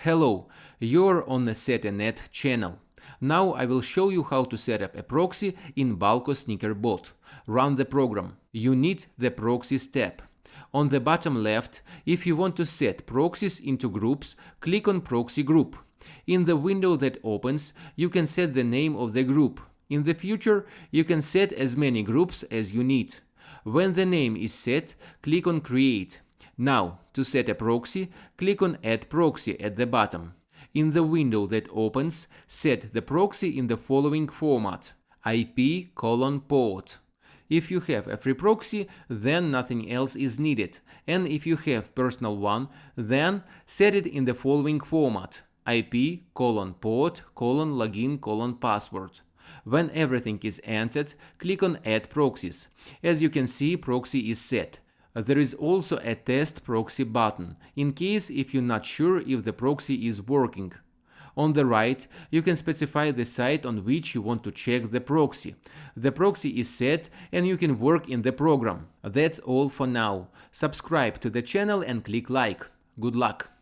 Hello, you're on the Set a Net channel. Now I will show you how to set up a proxy in Balko Sneaker Bot. Run the program. You need the proxy step. On the bottom left, if you want to set proxies into groups, click on Proxy Group. In the window that opens, you can set the name of the group. In the future, you can set as many groups as you need. When the name is set, click on Create. Now, to set a proxy, click on Add Proxy at the bottom. In the window that opens, set the proxy in the following format: IP:/port. If you have a free proxy, then nothing else is needed, and if you have personal one, then set it in the following format: IP:/port:/login:/password. When everything is entered, click on Add Proxies. As you can see, proxy is set. There is also a Test Proxy button, in case if you're not sure if the proxy is working. On the right, you can specify the site on which you want to check the proxy. The proxy is set and you can work in the program. That's all for now. Subscribe to the channel and click like. Good luck!